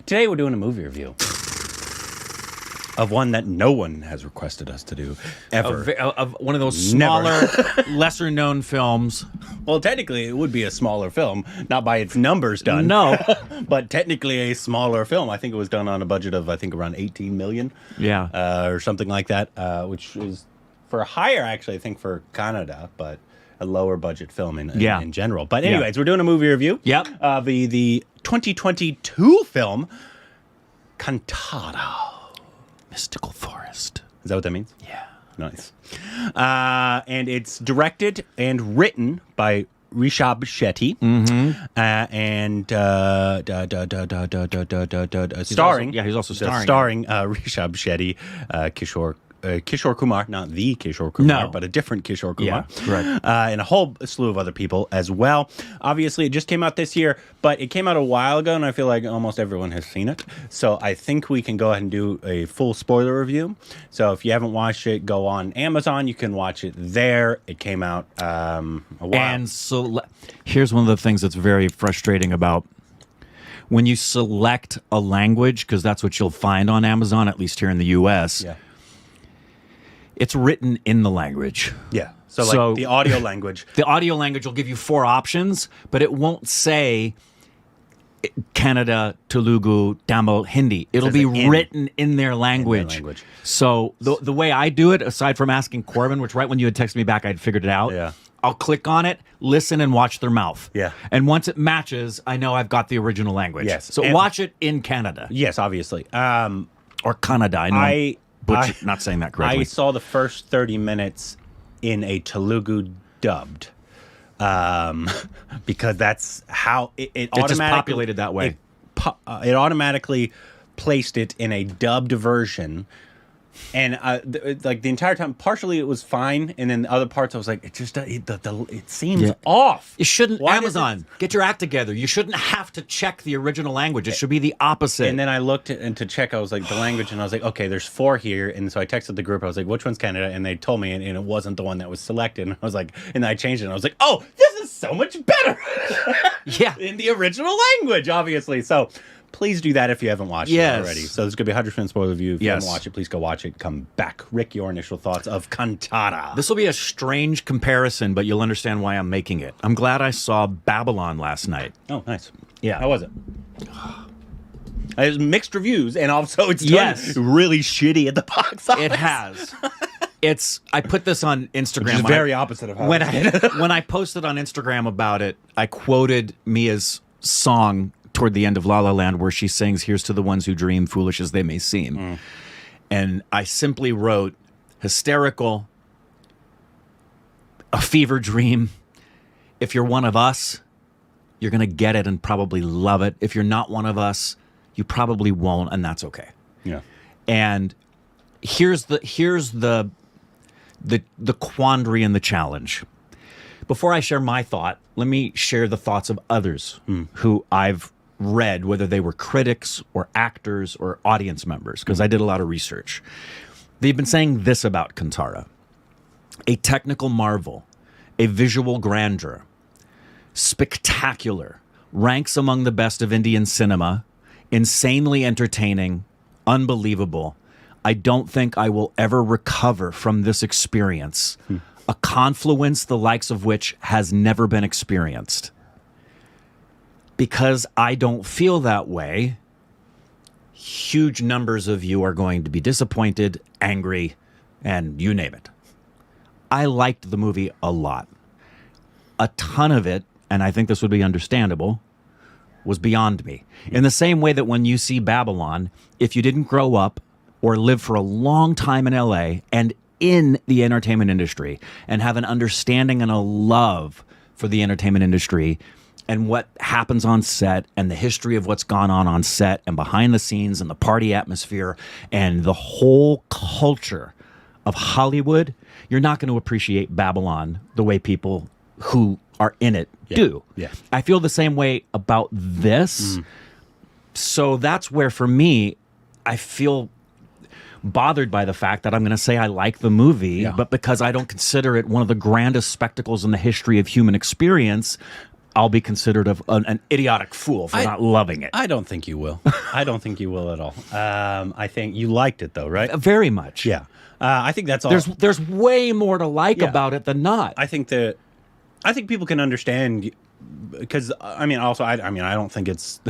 Today we're doing a movie review of one that no one has requested us to do ever. Of one of those smaller, lesser-known films. Well, technically, it would be a smaller film, not by its numbers done. No. But technically a smaller film. I think it was done on a budget of, around 18 million. Yeah. Or something like that, which is for higher, actually, I think, for Canada, but a lower budget film in general. But anyways, we're doing a movie review. Yep. Of the 2022 film, Kantara. Mystical Forest. Is that what that means? Yeah. Nice. And it's directed and written by Rishabh Shetty. And starring. He's also starring. Starring Rishabh Shetty, Kishore Kumar, not the Kishore Kumar, but a different Kishore Kumar. Yeah, right. And a whole slew of other people as well. Obviously, it just came out this year, but it came out a while ago, and I feel like almost everyone has seen it. So I think we can go ahead and do a full spoiler review. So if you haven't watched it, go on Amazon. You can watch it there. It came out a while. And so here's one of the things that's very frustrating about when you select a language, because that's what you'll find on Amazon, at least here in the U.S., it's written in the language. Yeah. So like the audio language. The audio language will give you 4 options, but it won't say Kannada, Telugu, Tamil, Hindi. It'll be written in their language. So the way I do it, aside from asking Corbin, which right when you had texted me back, I'd figured it out. I'll click on it, listen, and watch their mouth. And once it matches, I know I've got the original language. So watch it in Canada. Yes, obviously. Or Kannada. I know. Not saying that correctly. I saw the first 30 minutes in a Telugu dubbed, because that's how it automatically just populated that way. It automatically placed it in a dubbed version, and like the entire time, partially it was fine, and then the other parts I was like, it seems off. You shouldn't. Amazon, get your act together. You shouldn't have to check the original language. It should be the opposite. And then I looked and to check, I was like, the language, and I was like, okay, there's 4 here, and so I texted the group. I was like, which one's Canada? And they told me, and it wasn't the one that was selected. And I was like, and I changed it. And I was like, oh, this is so much better. In the original language, obviously. So please do that if you haven't watched it already. So this is going to be a 100% spoiler review. If you haven't watched it, please go watch it. Come back. Rick, your initial thoughts of Kantara. This will be a strange comparison, but you'll understand why I'm making it. I'm glad I saw Babylon last night. Oh, nice. Yeah. How was it? There's mixed reviews, and also it's done really shitty at the box office. It has. I put this on Instagram. Which is very opposite of how when I posted on Instagram about it, I quoted Mia's song toward the end of La La Land where she sings, "Here's to the ones who dream, foolish as they may seem." And I simply wrote, hysterical, a fever dream. If you're one of us, you're going to get it and probably love it. If you're not one of us, you probably won't, and that's okay. Yeah. And here's the quandary and the challenge. Before I share my thought, let me share the thoughts of others who I've read, whether they were critics or actors or audience members, because I did a lot of research. They've been saying this about Kantara: a technical marvel, a visual grandeur, spectacular, ranks among the best of Indian cinema, insanely entertaining, unbelievable. I don't think I will ever recover from this experience, a confluence the likes of which has never been experienced. Because I don't feel that way, huge numbers of you are going to be disappointed, angry, and you name it. I liked the movie a lot. A ton of it, and I think this would be understandable, was beyond me. In the same way that when you see Babylon, if you didn't grow up or live for a long time in LA and in the entertainment industry and have an understanding and a love for the entertainment industry and what happens on set and the history of what's gone on set and behind the scenes and the party atmosphere and the whole culture of Hollywood, you're not going to appreciate Babylon the way people who are in it do. I feel the same way about this. So that's where, for me, I feel bothered by the fact that I'm going to say I like the movie, but because I don't consider it one of the grandest spectacles in the history of human experience, I'll be considered an idiotic fool for not loving it. I don't think you will. I don't think you will at all. I think you liked it though, right? Very much. Yeah. I think that's all. There's way more to like about it than not. I think people can understand because I mean, also I don't think it's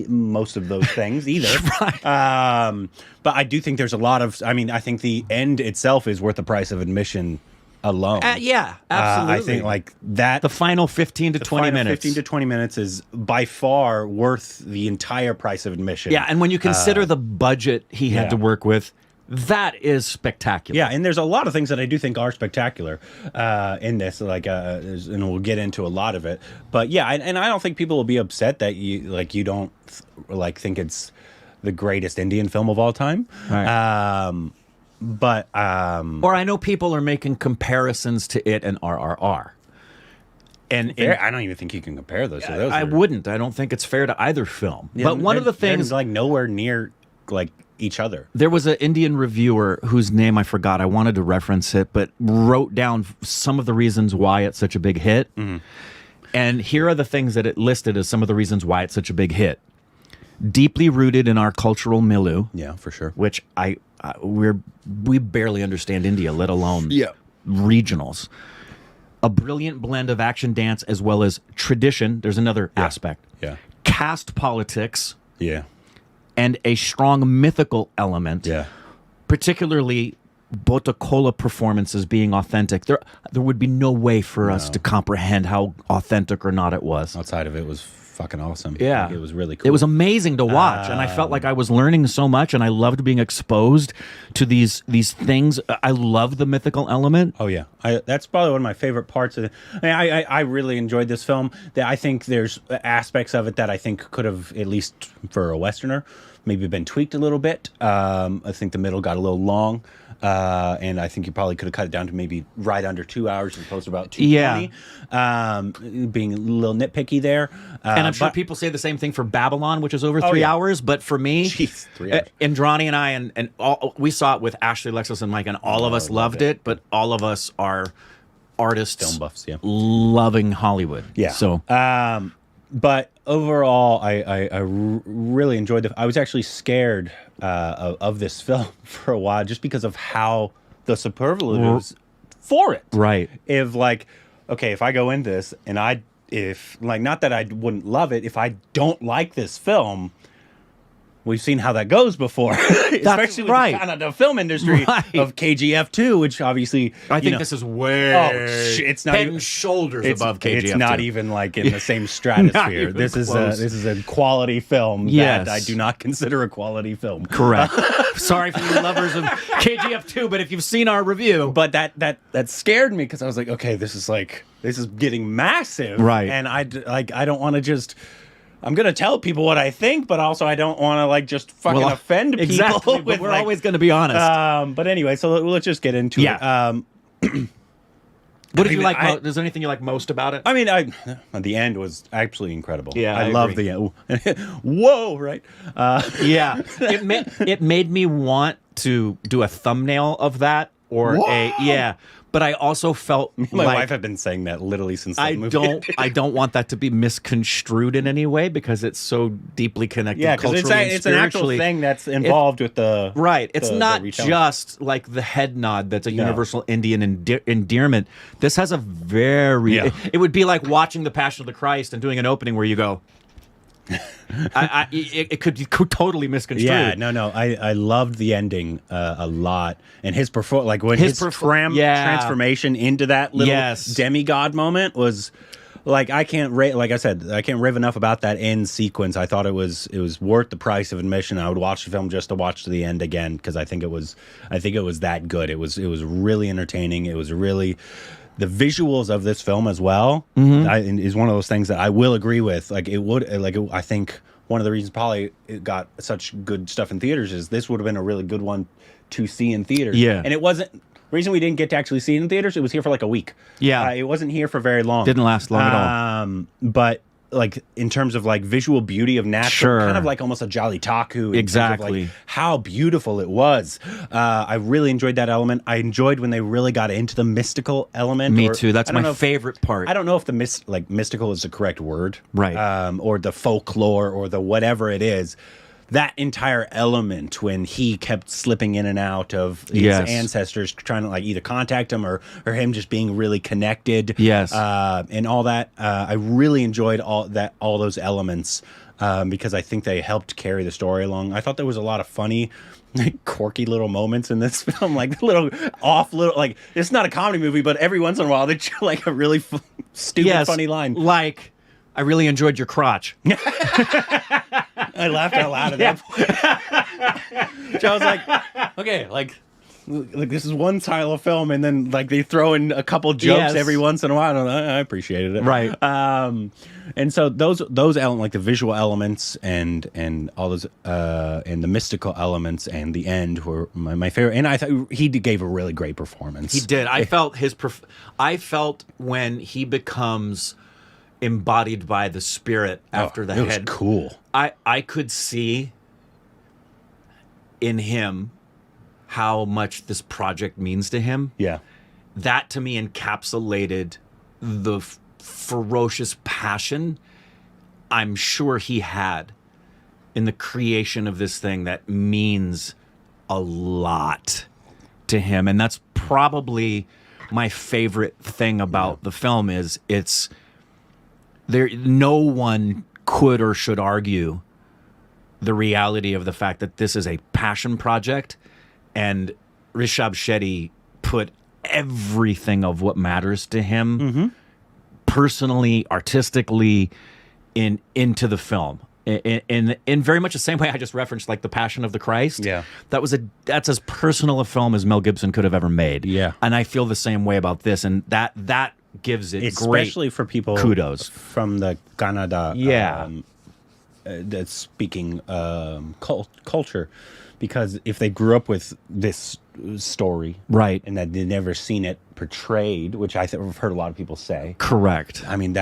most of those things either. Right. But I do think there's a lot of. I mean, I think the end itself is worth the price of admission alone. Yeah, absolutely. I think like that. The final 15 to 20 minutes. 15 to 20 minutes is by far worth the entire price of admission. Yeah, and when you consider the budget he had to work with, that is spectacular. Yeah, and there's a lot of things that I do think are spectacular in this, like, and we'll get into a lot of it. But yeah, and I don't think people will be upset that you don't think it's the greatest Indian film of all time. Right. Or I know people are making comparisons to it and RRR. And I don't even think you can compare those. So I wouldn't. I don't think it's fair to either film. Yeah, but one of the things, like nowhere near like each other. There was an Indian reviewer whose name I forgot. I wanted to reference it, but wrote down some of the reasons why it's such a big hit. Mm-hmm. And here are the things that it listed as some of the reasons why it's such a big hit. Deeply rooted in our cultural milieu. Yeah, for sure. Which we barely understand India, let alone regionals. A brilliant blend of action, dance, as well as tradition. There's another aspect. Yeah. Caste politics. Yeah. And a strong mythical element. Yeah. Particularly Botacola performances being authentic. There would be no way for us to comprehend how authentic or not it was. Outside of it was fucking awesome. Yeah. Like, it was really cool. It was amazing to watch, and I felt like I was learning so much, and I loved being exposed to these things. I love the mythical element. Oh yeah, that's probably one of my favorite parts of it. I really enjoyed this film. I think there's aspects of it that I think could have, at least for a Westerner, maybe been tweaked a little bit. I think the middle got a little long. And I think you probably could have cut it down to maybe right under 2 hours as opposed to about 2:20. Being a little nitpicky there. And I'm sure people say the same thing for Babylon, which is over 3 hours. But for me, 3 hours. Indrani and I, and all, we saw it with Ashley, Alexis, and Mike, and all of us loved it. But all of us are artists, film buffs, loving Hollywood. Yeah. So, but overall, I really enjoyed it. I was actually scared of this film for a while just because of how the superlatives for it. Right. If if I go in this and not that I wouldn't love it, if I don't like this film, we've seen how that goes before, especially with the film industry of KGF 2, which obviously I think this is way it's not head even and shoulders above KGF 2. It's not even like in the same stratosphere. This is a quality film that I do not consider a quality film. Correct. Sorry for you lovers of KGF 2, but if you've seen our review, but that scared me because I was like, okay, this is getting massive, right? And I don't want to just. I'm going to tell people what I think, but also I don't want to just fucking offend people. Exactly, but we're always going to be honest. But anyway, so let's just get into it. What did you like? Is there anything you like most about it? I mean, the end was absolutely incredible. Yeah, I love the end. Whoa, right? Yeah, it made me want to do a thumbnail of that or But I also felt my wife had been saying that literally since the movie. I don't want that to be misconstrued in any way because it's so deeply connected culturally and it's an actual thing that's involved with the It's not just like the head nod that's a universal Indian endearment. This has a very it would be like watching The Passion of the Christ and doing an opening where you go it could totally misconstrued. Yeah, no. I loved the ending a lot, and his his transformation into that little demigod moment was I can't rave enough about that end sequence. I thought it was worth the price of admission. I would watch the film just to watch to the end again because I think it was that good. It was really entertaining. It was really. The visuals of this film as well is one of those things that I will agree with. I think one of the reasons probably it got such good stuff in theaters is this would have been a really good one to see in theaters. Yeah. And it wasn't... The reason we didn't get to actually see it in theaters, it was here for a week. Yeah. It wasn't here for very long. Didn't last long at all. But like in terms of like visual beauty of natural, Sure. kind of like almost a Jolly Taku. In terms of, Exactly. like, how beautiful it was. I really enjoyed that element. I enjoyed when they really got into the mystical element. Me too. That's I don't know my if- favorite part. I don't know if the mystical is the correct word, Right. Or the folklore, or the whatever it is. That entire element when he kept slipping in and out of his Yes. ancestors, trying to like either contact him or him just being really connected. Yes. And all that. I really enjoyed all those elements because I think they helped carry the story along. I thought there was a lot of funny, like, quirky little moments in this film, like like it's not a comedy movie, but every once in a while they like a really stupid, funny line. Like, I really enjoyed your crotch. I laughed out loud at that point. So I was like, okay, like this is one style of film, and then like they throw in a couple jokes Yes. every once in a while. I appreciated it, Right. And so those elements, like the visual elements and all those and the mystical elements and the end were my favorite. And I thought he gave a really great performance. He did. I felt I felt when he becomes embodied by the spirit after the it was head. cool. I could see in him how much this project means to him. Yeah. That to me encapsulated the ferocious passion I'm sure he had in the creation of this thing that means a lot to him. And that's probably my favorite thing about the film is it's there. No one could or should argue the reality of the fact that this is a passion project, and Rishabh Shetty put everything of what matters to him personally, artistically, into the film. In very much the same way I just referenced, like, the Passion of the Christ. Yeah. That's as personal a film as Mel Gibson could have ever made. Yeah. And I feel the same way about this, and that gives it Especially great for people kudos from the Kannada Yeah. that's speaking culture, because if they grew up with this story, Right. and that they've never seen it portrayed, which I've heard a lot of people say. Correct. I mean,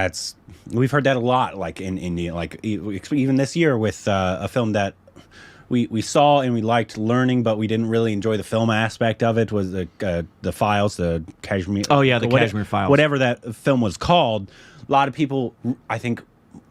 we've heard that a lot, like in India, like even this year with a film that we saw and we liked learning, but we didn't really enjoy the film aspect of it. Was the Files, the Kashmir? Oh, yeah, the Kashmir Files. Whatever that film was called. A lot of people, I think,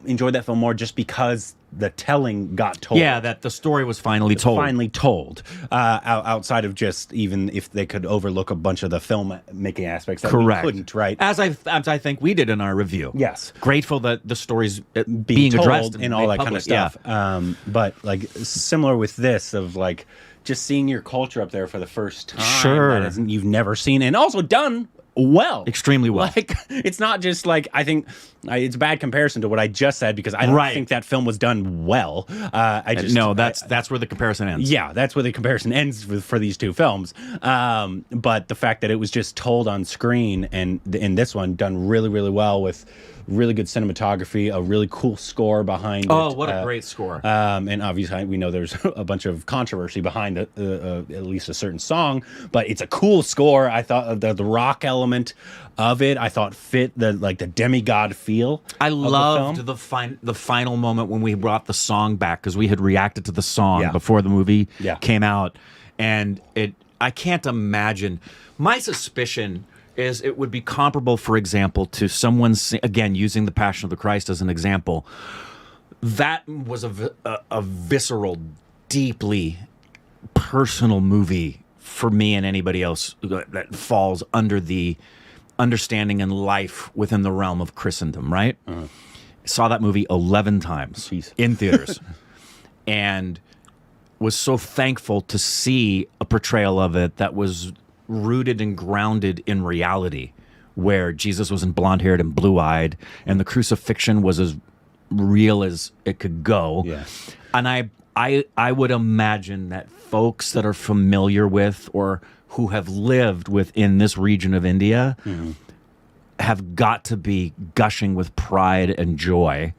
enjoyed that film more just because the telling got told. Yeah, that the story was finally told. Outside of just, even if they could overlook a bunch of the film making aspects that Correct. we couldn't, right? As I think we did in our review. Yes. Grateful that the story's being told addressed and all made that kind of public. stuff. But like similar with this, of like just seeing your culture up there for the first time, Sure. you've never seen, and also done well, Extremely well. Like, it's not just like, I think it's a bad comparison to what I just said, because I don't Right. think that film was done well. That's where the comparison ends. Yeah, that's where the comparison ends for these two films. But the fact that it was just told on screen, and in this one done really, really well, with really good cinematography, a really cool score behind it. Oh, what a great score. And obviously, we know there's a bunch of controversy behind at least a certain song, but it's a cool score. I thought the rock element of it, I thought fit the demigod feel. I of loved the film. the final moment when we brought the song back, because we had reacted to the song Yeah. before the movie Yeah. came out, and I can't imagine. My suspicion is it would be comparable, for example, to someone again using the Passion of the Christ as an example. That was a visceral, deeply personal movie for me and anybody else that falls under the understanding and life within the realm of Christendom, right? Saw that movie 11 times Jeez. in theaters and was so thankful to see a portrayal of it that was rooted and grounded in reality, where Jesus wasn't blonde-haired and blue-eyed, and the crucifixion was as real as it could go. Yeah. And I would imagine that folks that are familiar with or who have lived within this region of India have got to be gushing with pride and joy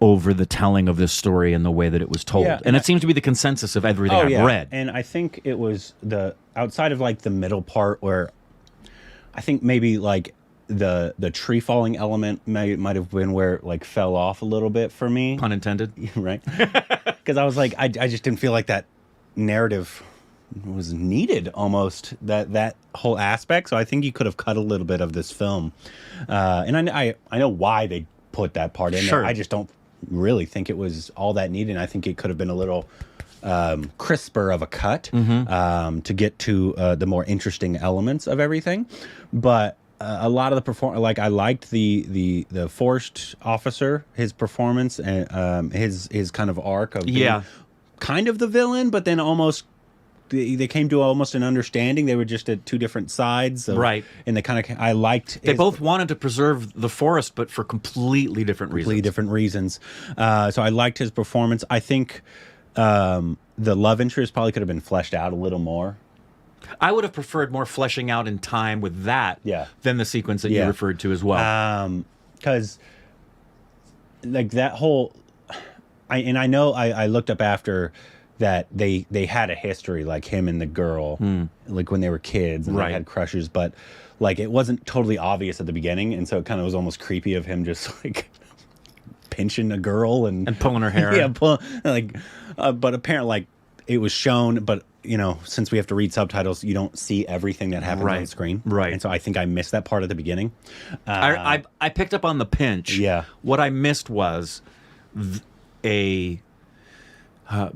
over the telling of this story and the way that it was told. Yeah, and it seems to be the consensus of everything I've read. And I think it was outside of like the middle part, where I think maybe like the tree falling element might have been where it like fell off a little bit for me. Pun intended. Right? Because I was like, I just didn't feel like that narrative was needed almost, that whole aspect. So I think you could have cut a little bit of this film. And I know why they put that part in there. I just don't really think it was all that needed. And I think it could have been a little crisper of a cut to get to the more interesting elements of everything. But a lot of the like I liked the forced officer, his performance and his kind of arc of being kind of the villain, but then almost they came to almost an understanding. They were just at two different sides, right? And they kind of I liked. They both wanted to preserve the forest, but for completely different reasons. So I liked his performance. I think the love interest probably could have been fleshed out a little more. I would have preferred more fleshing out in time with that than the sequence that you referred to as well. Because like that whole, I know I looked up after that they had a history, like him and the girl, like when they were kids and they had crushes, but like it wasn't totally obvious at the beginning, and so it kind of was almost creepy of him just like pinching a girl and pulling her hair. But apparently like it was shown, but you know, since we have to read subtitles, you don't see everything that happens on screen. Right. And so I think I missed that part at the beginning. I picked up on the pinch. Yeah. What I missed was a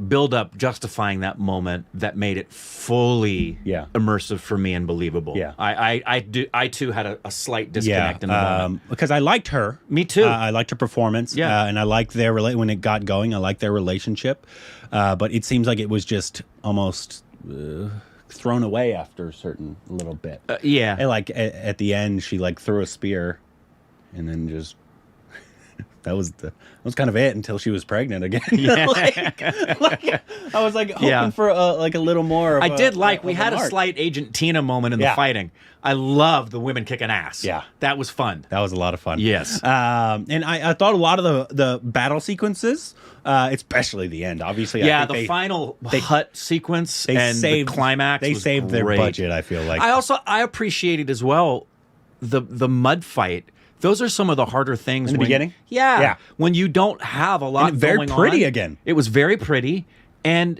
build-up justifying that moment that made it fully immersive for me and believable. Yeah. I too had a slight disconnect in the moment. Because I liked her. Me too. I liked her performance. Yeah. And I liked their when it got going. I liked their relationship. But it seems like it was just almost thrown away after a certain little bit. And like at the end, she like threw a spear, and then just that was kind of it until she was pregnant again. like, I was like hoping for like a little more. I did like we had a slight Agent Tina moment in the fighting. I love the women kicking ass. Yeah, that was fun. That was a lot of fun. Yes, and I thought a lot of the battle sequences, especially the end. Obviously, I think the final hut sequence and the climax. They saved their budget. I feel like I appreciated as well the mud fight. Those are some of the harder things in the beginning. Yeah, when you don't have a lot very going pretty on. Again. It was very pretty, and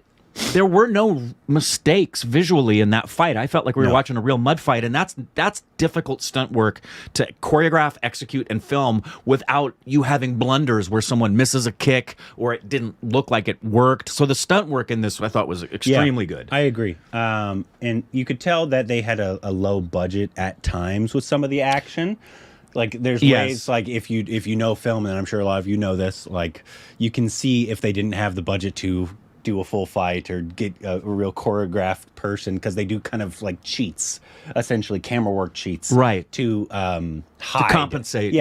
there were no mistakes visually in that fight. I felt like we were watching a real mud fight, and that's difficult stunt work to choreograph, execute, and film without you having blunders where someone misses a kick or it didn't look like it worked. So the stunt work in this I thought was extremely good. I agree. And you could tell that they had a low budget at times with some of the action. Like there's ways, like if you know film, and I'm sure a lot of you know this, like you can see if they didn't have the budget to do a full fight or get a real choreographed person, because they do kind of like cheats, essentially camera work cheats, right? To hide, to compensate,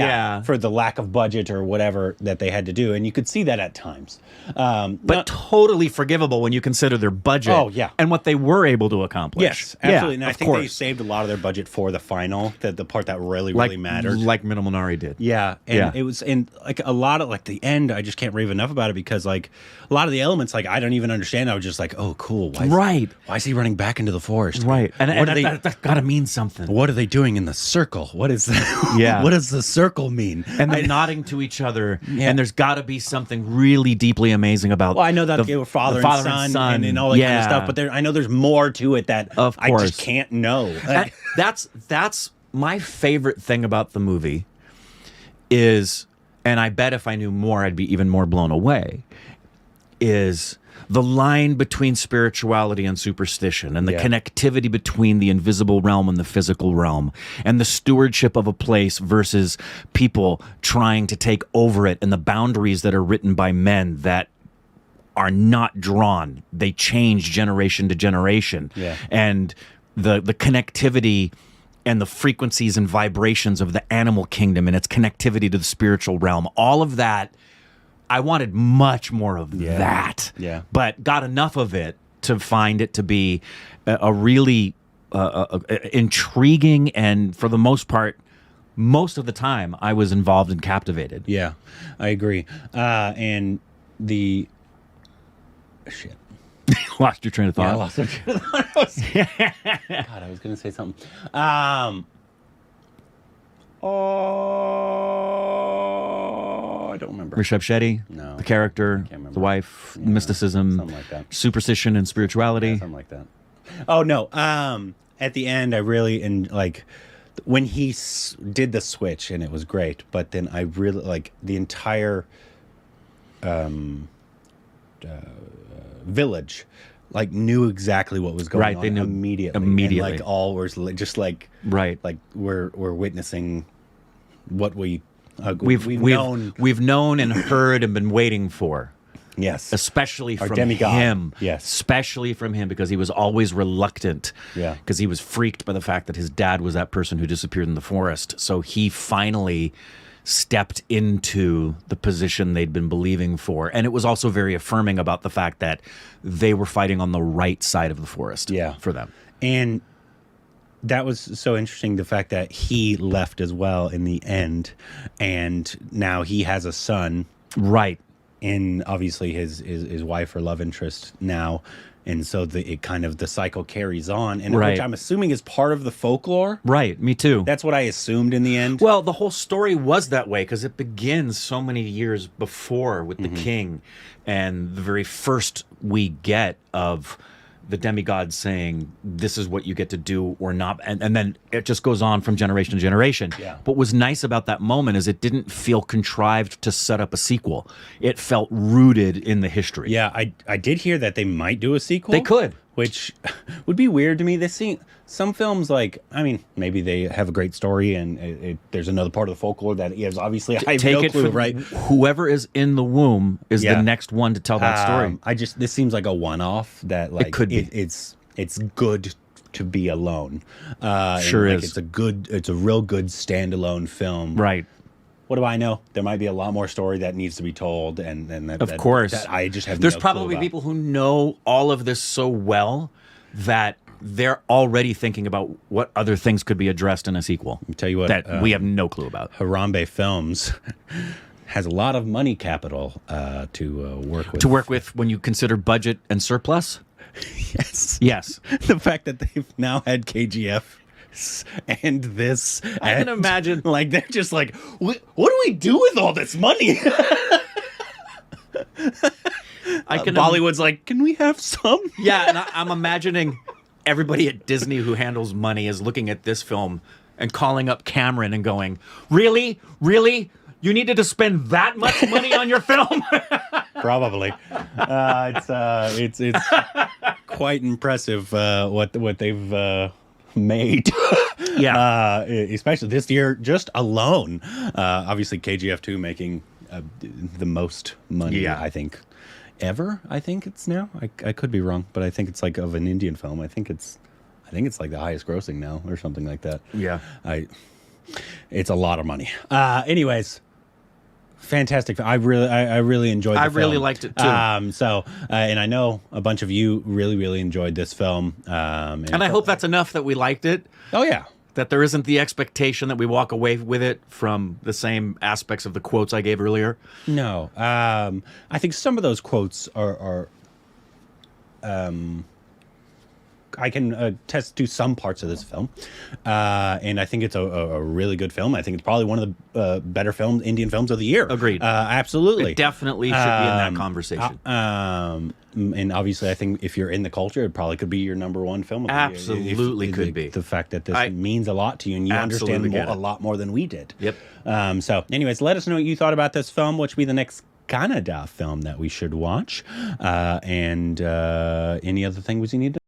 for the lack of budget or whatever that they had to do, and you could see that at times. But totally forgivable when you consider their budget. Oh yeah, and what they were able to accomplish. Yes, absolutely. And I think they saved a lot of their budget for the final, the part that really mattered, like Minimal Nari did. Yeah, and it was, and like a lot of like the end, I just can't rave enough about it, because like a lot of the elements, like I don't even understand. I was just like, oh, cool. Why is he running back into the forest? Right, and that's got to mean something. What are they doing in the circle? What is that? What does the circle mean? And they're nodding to each other, and the's got to be something really deeply amazing about. Well, I know that they were father and son and all that kind of stuff, but I know there's more to it that I just can't know. That's my favorite thing about the movie is, and I bet if I knew more, I'd be even more blown away, is the line between spirituality and superstition, and the connectivity between the invisible realm and the physical realm, and the stewardship of a place versus people trying to take over it, and the boundaries that are written by men that are not drawn. They change generation to generation. And the connectivity and the frequencies and vibrations of the animal kingdom and its connectivity to the spiritual realm. All of that, I wanted much more of that. But got enough of it to find it to be a really intriguing, and for the most part, most of the time, I was involved and captivated. Yeah, I agree. And the... Shit. Lost your train of thought. Yeah, I lost my train of thought. God, I was going to say something. Oh, I don't remember. Rishabh Shetty, No. the character, Can't remember. the wife, Yeah, mysticism, something like that. superstition and spirituality. Something like that. Oh no. At the end, I really like when he did the switch, and it was great. But then I really like the entire village, like knew exactly what was going Right, on. they knew immediately. immediately. And, like all was just like Right. like we're witnessing what we've We've known. we've known and heard and been waiting for. Yes. Especially Our from demigod. him. Yes. Especially from him, because he was always reluctant. Yeah. Because he was freaked by the fact that his dad was that person who disappeared in the forest. So he finally stepped into the position they'd been believing for. And it was also very affirming about the fact that they were fighting on the right side of the forest. Yeah. For them. And that was so interesting, the fact that he left as well in the end, and now he has a son, Right. and obviously his wife or love interest now, and so it kind of the cycle carries on, and Right. which I'm assuming is part of the folklore. Right. Me too. That's what I assumed in the end. Well, the whole story was that way because it begins so many years before with the king, and the very first we get of the demigod saying, "This is what you get to do or not," and then it just goes on from generation to generation. Yeah. What was nice about that moment is it didn't feel contrived to set up a sequel. It felt rooted in the history. Yeah, I did hear that they might do a sequel. They could. Which would be weird to me. Some films, like, I mean, maybe they have a great story, and there's another part of the folklore that is obviously I have Take no it clue, from right? whoever is in the womb is Yeah. the next one to tell that story. This seems like a one-off that like could be. It's good to be alone. And, Sure like, is. It's a real good standalone film. Right. What do I know? There might be a lot more story that needs to be told, and Of course. that I just have. There's no clue probably about. people who know all of this so well that they're already thinking about what other things could be addressed in a sequel. Tell you what, that we have no clue about. Harambe Films has a lot of money capital to work with. To work with when you consider budget and surplus? Yes. Yes. The fact that they've now had KGF and this. I can imagine. Like, they're just like, what do we do with all this money? I can Bollywood's like, can we have some? Yeah, and I'm imagining everybody at Disney who handles money is looking at this film and calling up Cameron and going, "Really? Really? You needed to spend that much money on your film?" Probably. It's quite impressive what they've made. Yeah. Especially this year, just alone. Obviously, KGF 2 making the most money, Yeah. I think, ever. I think it's now. I could be wrong, but I think it's like of an Indian film. I think it's like the highest grossing now, or something like that. Yeah. It's a lot of money. Anyways. Fantastic. I really enjoyed the film. I really liked it, too. And I know a bunch of you really, really enjoyed this film. And I hope that's enough that we liked it. Oh, yeah. That there isn't the expectation that we walk away with it from the same aspects of the quotes I gave earlier. No. I think some of those quotes are I can attest to some parts of this film, and I think it's a really good film. I think it's probably one of the better Indian films of the year. Agreed. Absolutely. It definitely should be in that conversation. And obviously, I think if you're in the culture, it probably could be your number one film. Of the year. Absolutely could be. The fact that this means a lot to you, and you absolutely understand get it. a lot more than we did. Yep. So, anyways, let us know what you thought about this film, which will be the next Kannada film that we should watch, and any other things you need to